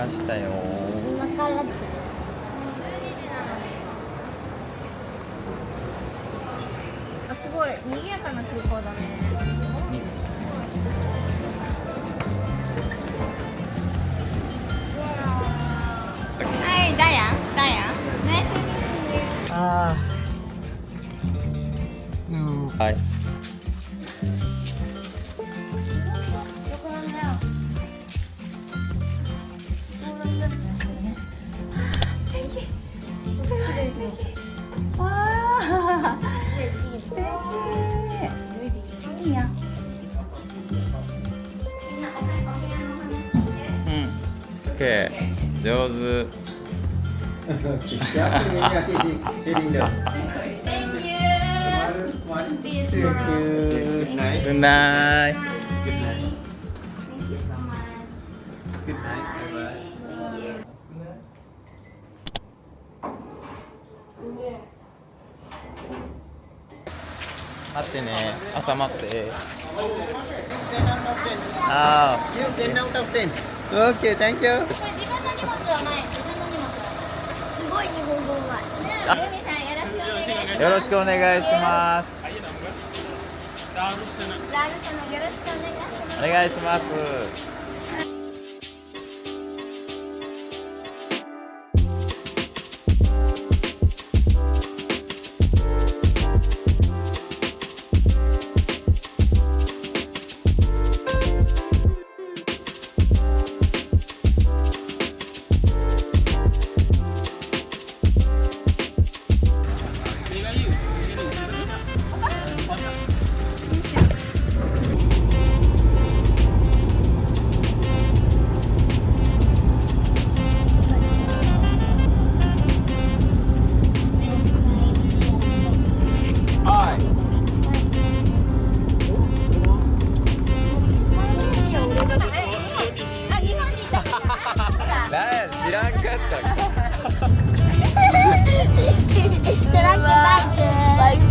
ましたよ。今からあ、すごい賑やかな空港だね。はい、ダヤンナイスミーあーはい。わあ、素敵。いいや。うん。オッケー。上手。Thank you. See you tomorrow. Good night. Thank you so much. 待ってね。朝待って。ああ。You 10 out of 10. Okay, thank you. これ自分の荷物はない。自分の荷物。すごい日本語うまい。ユミさんよろしくお願いします。よろしくお願いします。ラルトのよろしくお願いします。お願いします。知らんかった。トラックバイク。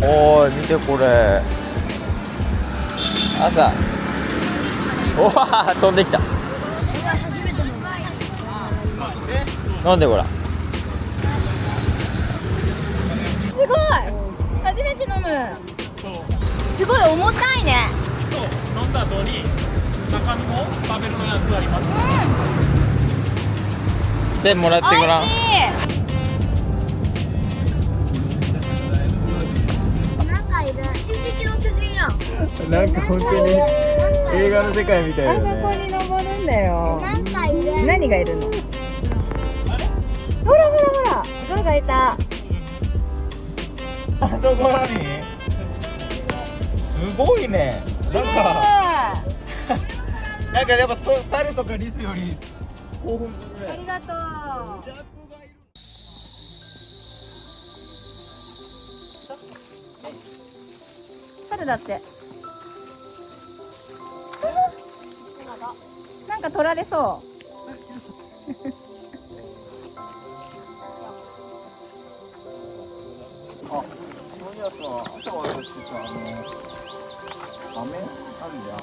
おーい、見てこれ。朝。おわー、飛んできた。飲んでごらん。すごい。初めて飲む。すごい重たいね。そう、飲んだ後に中身も食べるのやつあります。ペンもらってごらん。美味しい。なんかいる。進撃の巨人やん。なんか本当に映画の世界みたいだあそこね。に登るんだよ。なんかいる。何がいるの？ほらほらほら、象がいた。あところに。すごいね。なんかやっぱ猿とかリスより興奮するね。ありがとう。猿だって。なんか取られそう。あ、そういやさ、朝はだってさ、飴あるじゃん。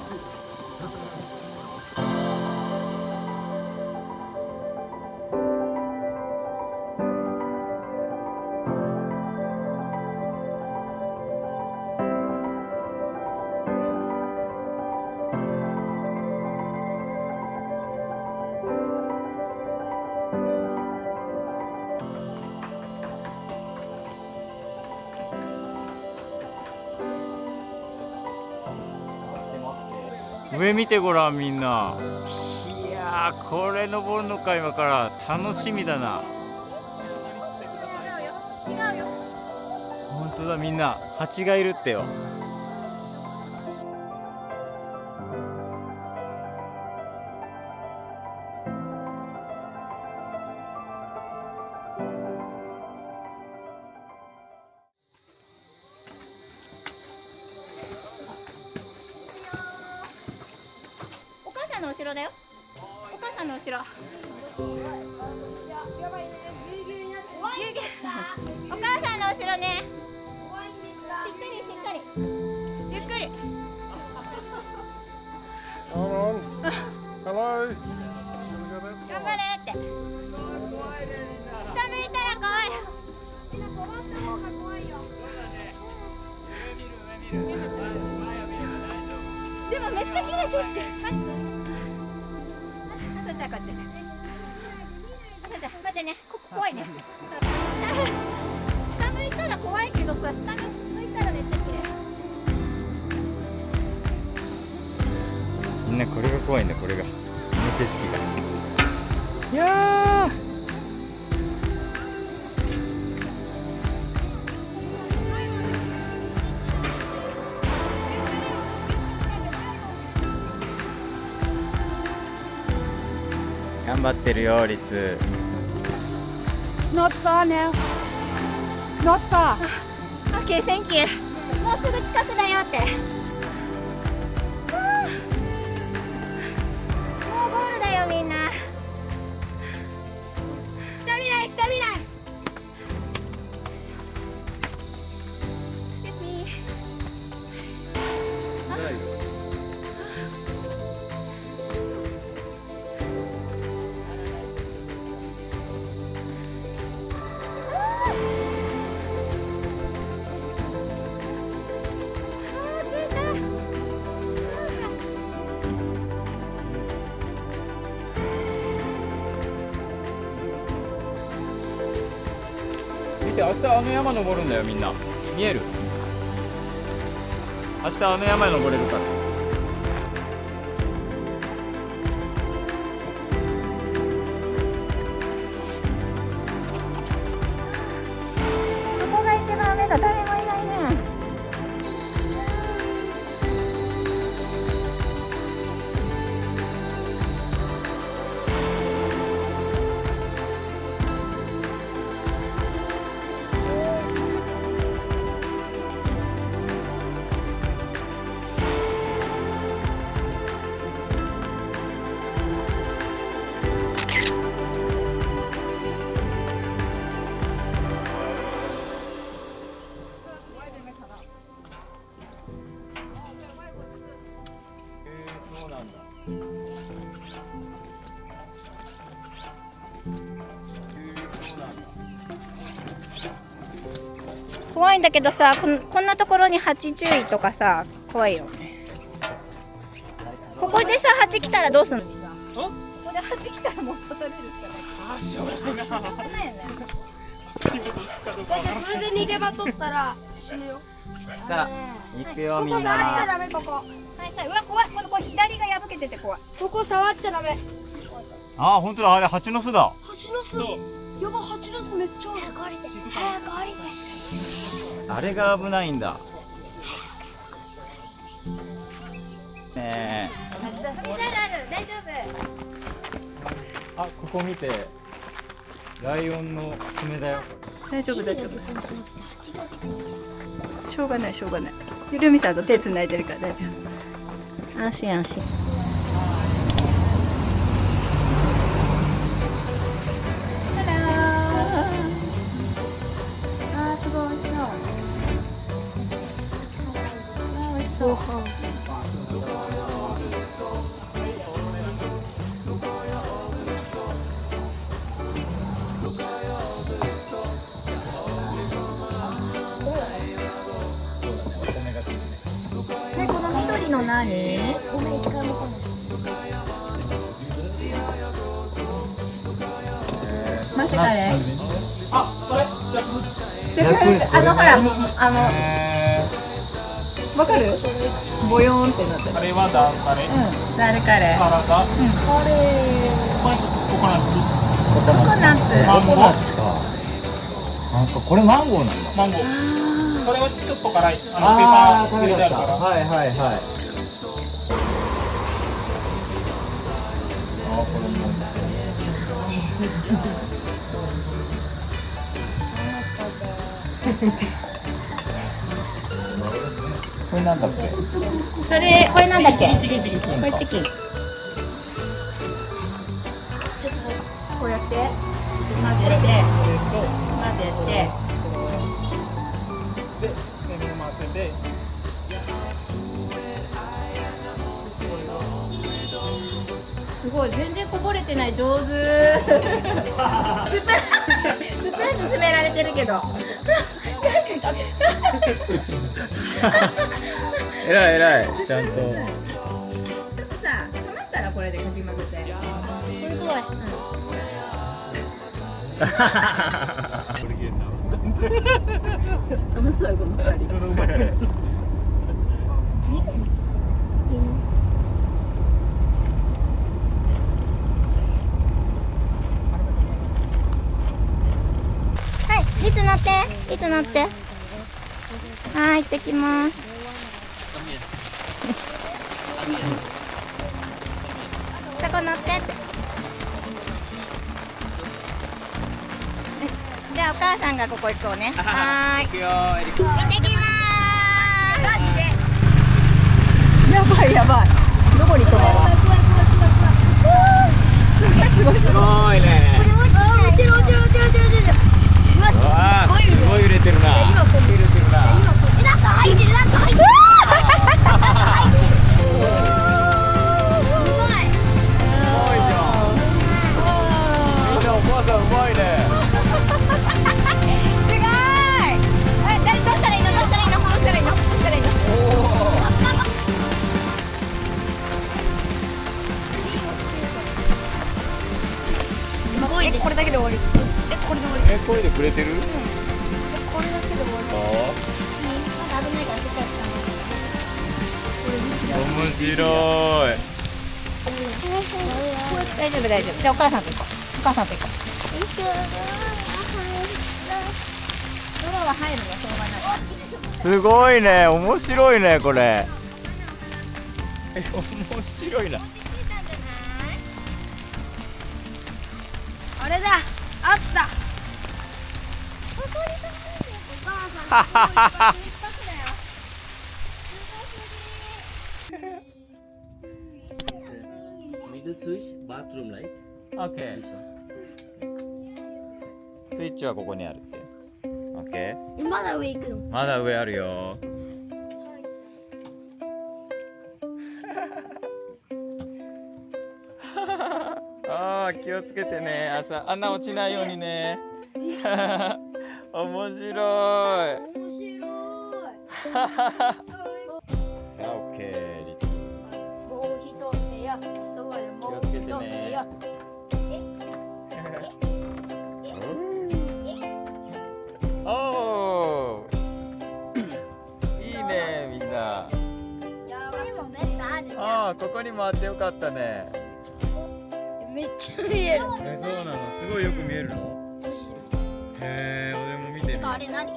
上見てごらんみんな。いやー、これ登るのか今から楽しみだな。本当だ、みんな蜂がいるってよ。お母さんの後ろだよ。お母さんの後ろ。お母さんの後ろね。しっかりしっかり。ゆっくり。頑張れって。下向いたら怖い。みんな止まった方が怖いよ。でもめっちゃ綺麗景色。あさちゃんこっち。あさちゃん待ってね。ここ怖いね。下向いたら怖いけどさ、下向いたらめっちゃ綺麗。みんなこれが怖いんだ、これが。この景色が。いやー。頑張ってるよ、リツ。 It's not far now. Not far. Okay, thank you. もうすぐ近くだよって。もうゴールだよみんな。下見ない、下見ない。Excuse me. 見て、明日あの山登るんだよ、みんな。見える？明日あの山登れるから。ここが一番上だ。誰もいないね。そうなんだ。怖いんだけどさ、こんなところに蜂注意とかさ、怖いよね。ここでさ、蜂来たらどうすんの？ここで蜂来たらもう刺されるしかない。しょうがないよね。仕事するかどうかわからない。それで逃げ場取ったら死ぬよ。さあ、行くよ、みんここ触っちゃな。ダメ、ここ。はいさ、うわ怖い。これ左が破けてて怖い。ここ触っちゃダメ。あー、本当だ、あれ蜂の巣だ。蜂の巣。そう。やば、蜂の巣めっちゃある。早く降りて。早く降りて。あれが危ないんだ。ねえ。ミサイルある。大丈夫。あ、ここ見て。ライオンの爪だよ。大丈夫、大丈夫。しょうがない、しょうがない。ゆるみさんと手つないでるから大丈夫。安心安心。あー、すごい美味しそう。ご飯。この緑の何？マジカレー？あ、これじゃあほら、わかる？ボヨーンってなってる。カレーはダーカレー、ダルカレー。サラダ、これココナッツ、ココナッツ。マンゴー、なんかこれマンゴーなんだ。マンゴー。それはちょっと辛い。ペーパー入れてあるから。はいはいはい。あー、これも。これなんだっけ？それ、これなんだっけ？チキン。これチキン。こうやって混ぜて、で、全部混ぜて。すすごい全然こぼれてない上手スプーン勧められてるけどえらいえらいちゃんとちょっとさ冷ましたらこれでかき混ぜてすごい。面白いこの二人はいリツ乗ってリツ乗ってはい行ってきますそこ乗ってってじゃあお母さんがここ行こうねはーい行くよエリック行ってきまーすマジでやばいやばいどこに止まるすごいすごいすごいね落ちる落ちる落ちる落ちる落ちる。うわ、すうわーすごい揺れてるな今こう揺れてるななんか入ってるなんか入ってる。うまい。すごいじゃんみんなお母さんうまいねすごいあ、どうしたらいいのどうしたらいいのどうしたらいいのどうしたらいいのすごいです。これだけで終わりこれで終わりえこれでくれてるこれだけで終わりあまだ危ないからしっかり面白い大丈夫大丈夫じゃあお母さんと行こうお母さんと行こう泥は入るのしょうがないすごいね面白いねこれ面白いなあれだ。あった。Middle switch, bathroom light. オッケースイッチはここにあるってオッケーまだ上行くの。まだ上あるよあー気をつけてね朝あんな落ちないようにね面白い面白い。さあオッケーリツもう一手や。そうやもう気をつけて一手ねや。おーいいねみんなやばい。でもベッドあるじゃん。あーここにもあってよかったねめっちゃ見える。えそうなのすごいよく見えるのへえ俺も見てみようあれ何？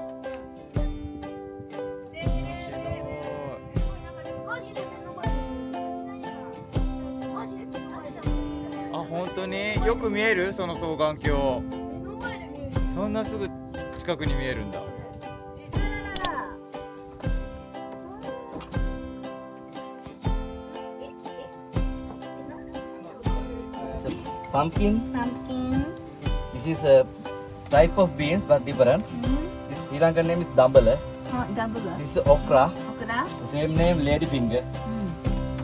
あ本当によく見えるその双眼鏡そんなすぐ近くに見えるんだPumpkin. pumpkin This is a type of beans but different. This Sri Lankan name is Dambala. ダブル This is okra. オクラ The same name ladyfinger.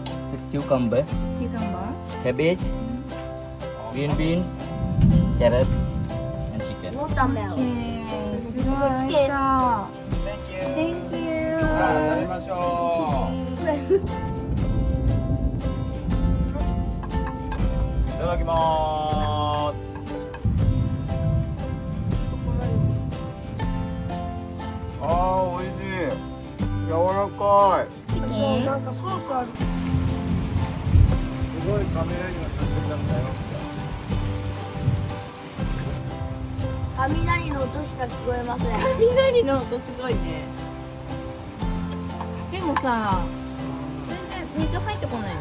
This is cucumber, キューカンバ cabbage, green beans, carrot, and chicken. ウォーターメロン。すごいチキン。 Thank you さあ食べましょういただきまーすあーおいしい柔らかいなんかソースある。すごいカメラには撮ってたんだよ雷の音しか聞こえません。雷の音すごいねでもさ全然水入ってこないねね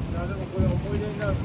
いやでもこれ思い出になるね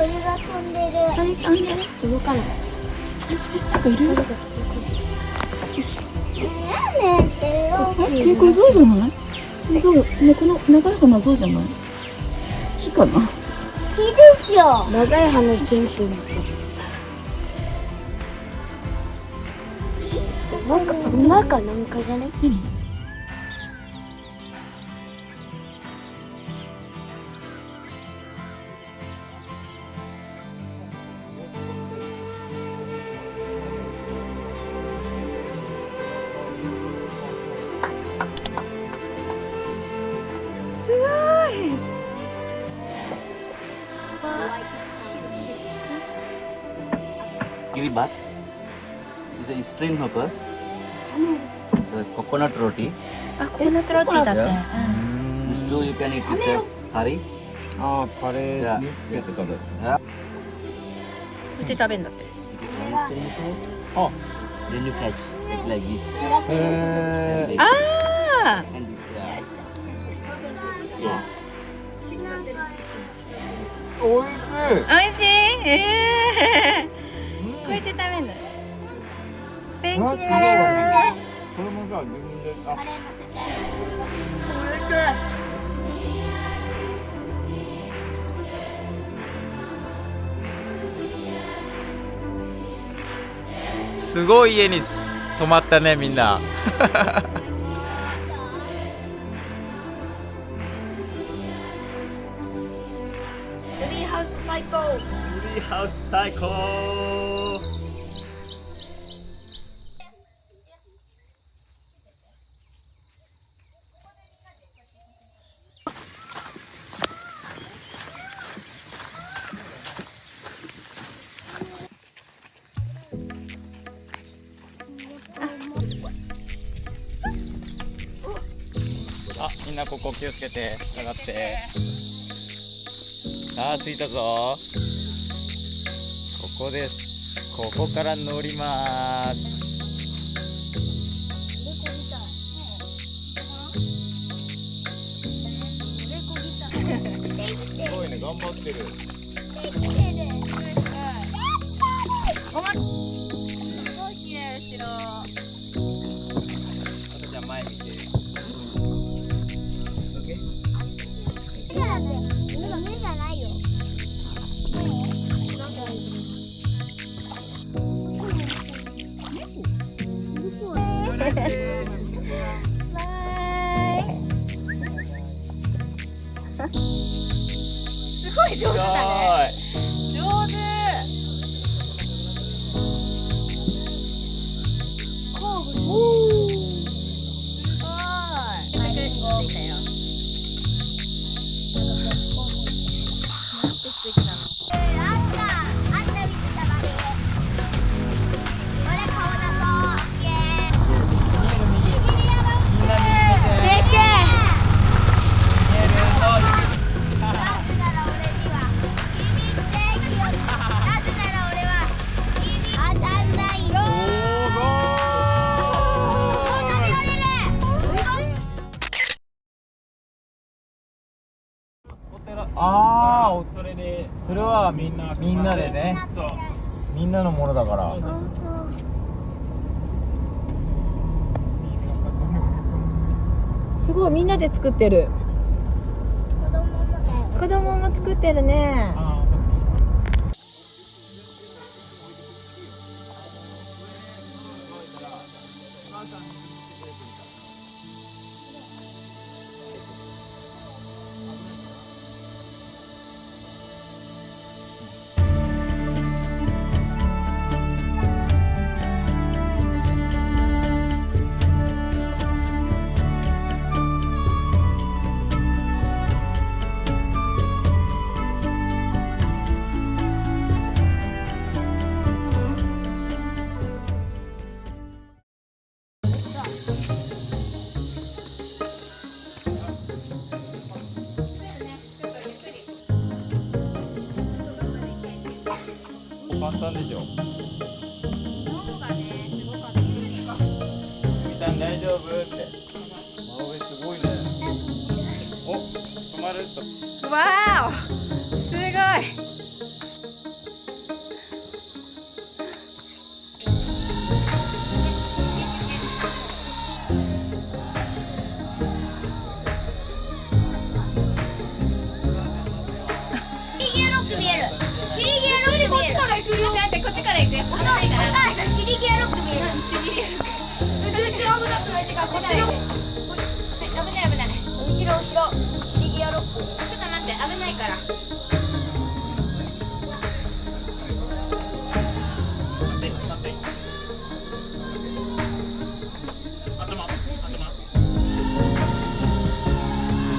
鳥が飛んでる。飛んでる。動かない。なんかいる。よし。ねえねえ、これ象じゃない？象ね、この長い鼻象じゃない？木かな？木でしょ。長い鼻チンってなってる。馬かなんかじゃね？何？Kiribat is a stream hoppers. The coconut roti. あ、ココナッツロティだって。 These two you can eat with the curry. ああ、カレーにつけて食べる。 Yeah. 煮て食べんだって。 あ、 Then you catch it like this. へ And え。 this. あ And this. Yes. おいしい。あ、おいしい。こうやって食べんだ。Thank you。これもさ、自分で。あ、すごい家に泊まったね、みんな。ツリーハウス最高。ツリーハウス最高。あ、みんなここ気をつけて上がって。さあ着いたぞ。ここです。ここから乗ります。すごいね、頑張ってる。赤ちゃん前見て。今目じゃないよ。すごい上手だね。上手。すごい。着いたよ。なんて素敵なの。あんた見てただけ。これ顔だぞ。イエーイ。でけえ。なぜなら俺には君って生きよ。なぜなら俺は君当たんないよ。飛び降りる。ああ、それでそれはみんなみんなでね。そう。みんなのものだから。すごい、みんなで作ってる。子供もだよ。子供も作ってるね。あ簡単でしょ。みさん大丈夫って。真上すごいね。お、止まると。わーお、すごい。から。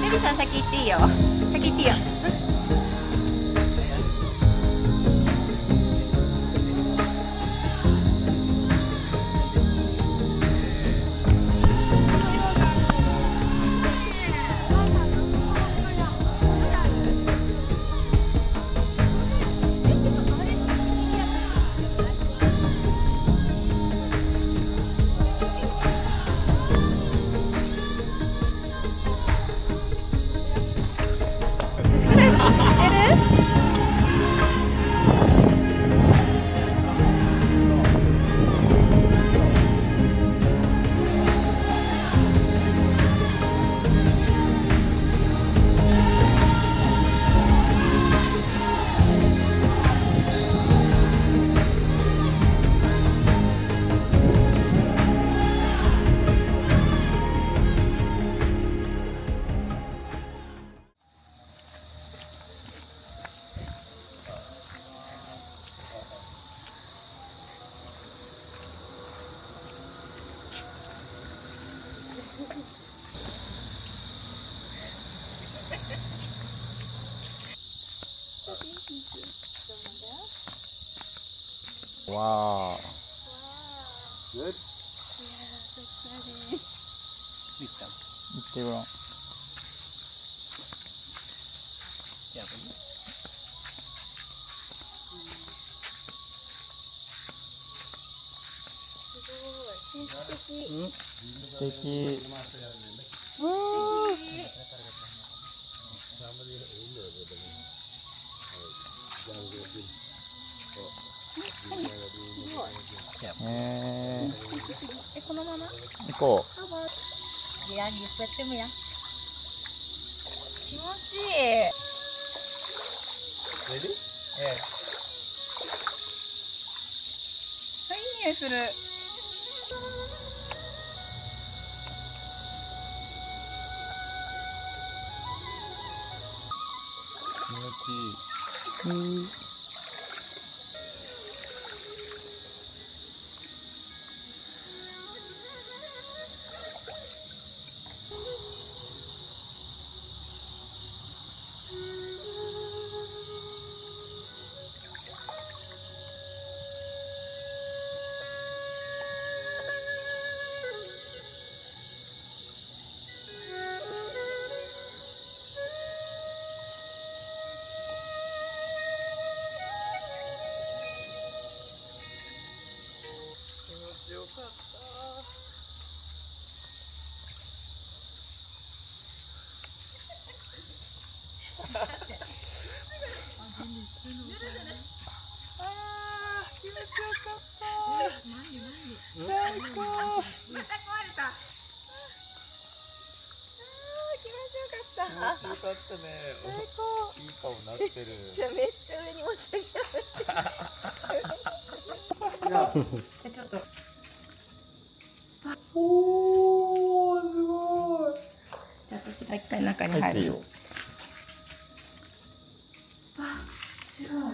ベビーさん先行っていいよ。先行っていいよ。宿題知ってる？わー。Good. Please come. 行ってごらん。素敵。このまま行こいや、言ってもや。気持ちいい。Ready? いい匂いする。気持ちいい。よかった。あー、気持ちよかった。最高。また壊れた。気持ちよかった。気持ちよかったね。最高。いい顔なってる。じゃあめっちゃ上に持ち上げる。じゃあちょっと。おー、すごい。じゃあ私が一回中に入るよ。あ、すごい。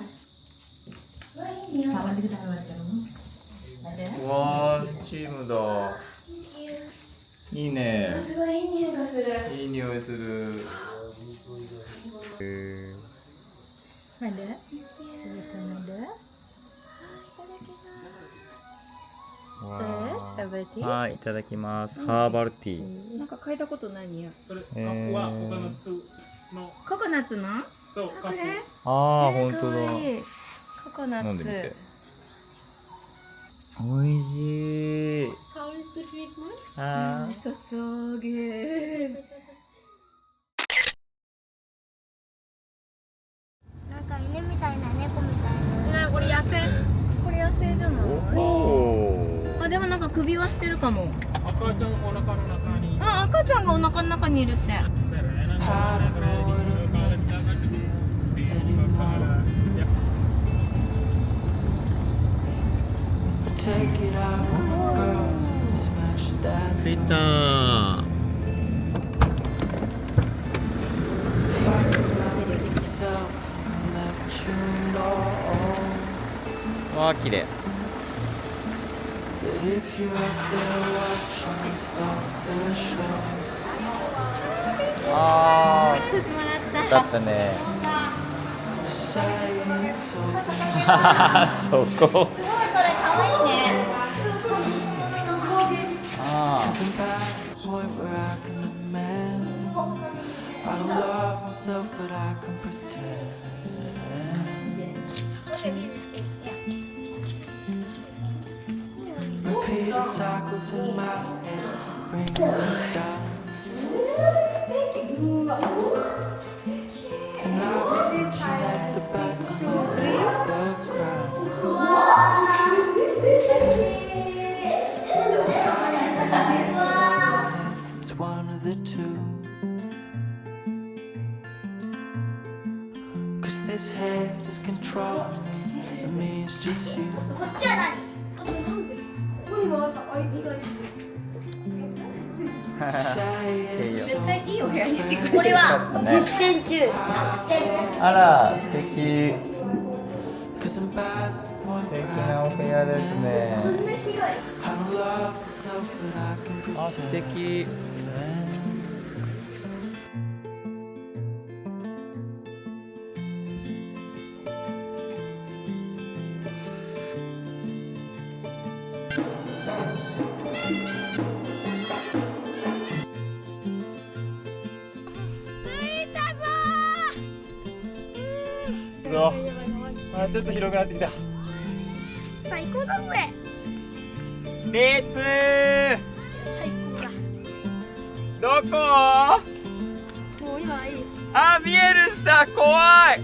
いい匂い。わー、スチームだ。いいね。すごいいい匂いがする。いい匂いする。はい、いただきます。ハーバルティー。なんか嗅いだことないや。それ、カップはココナッツの。ココナッツの？そう、カップ。あー、ほんとだ。ココナッツ。飲んでみて。おいしい。How is the treatment? あそそげ。なんか犬みたいな猫みたいな。これ野生。これ野生じゃない？おー。あ、でもなんか首はしてるかも。赤ちゃんお腹の中に。あ、赤ちゃんがお腹の中にいるって。着いたー。わあ綺麗。ああだったね。そこ。ああ。Repeating cycles in my head, bring me down. And I was reaching at the back of the crowd. If I am inside, it's one of the two. 'Cause this head is controlling me, and me is just you. 絶対いいお部屋にしてくれる。これは10点中。あら素敵。 'Cause I'm past the point 素敵 where なお部屋ですね。 I don't love myself, but I can あ素 pretend. 敵。あちょっと広くなってきた。最高だぜ。レッツ最高だ。どこ？もう今いい。あ見える下怖い。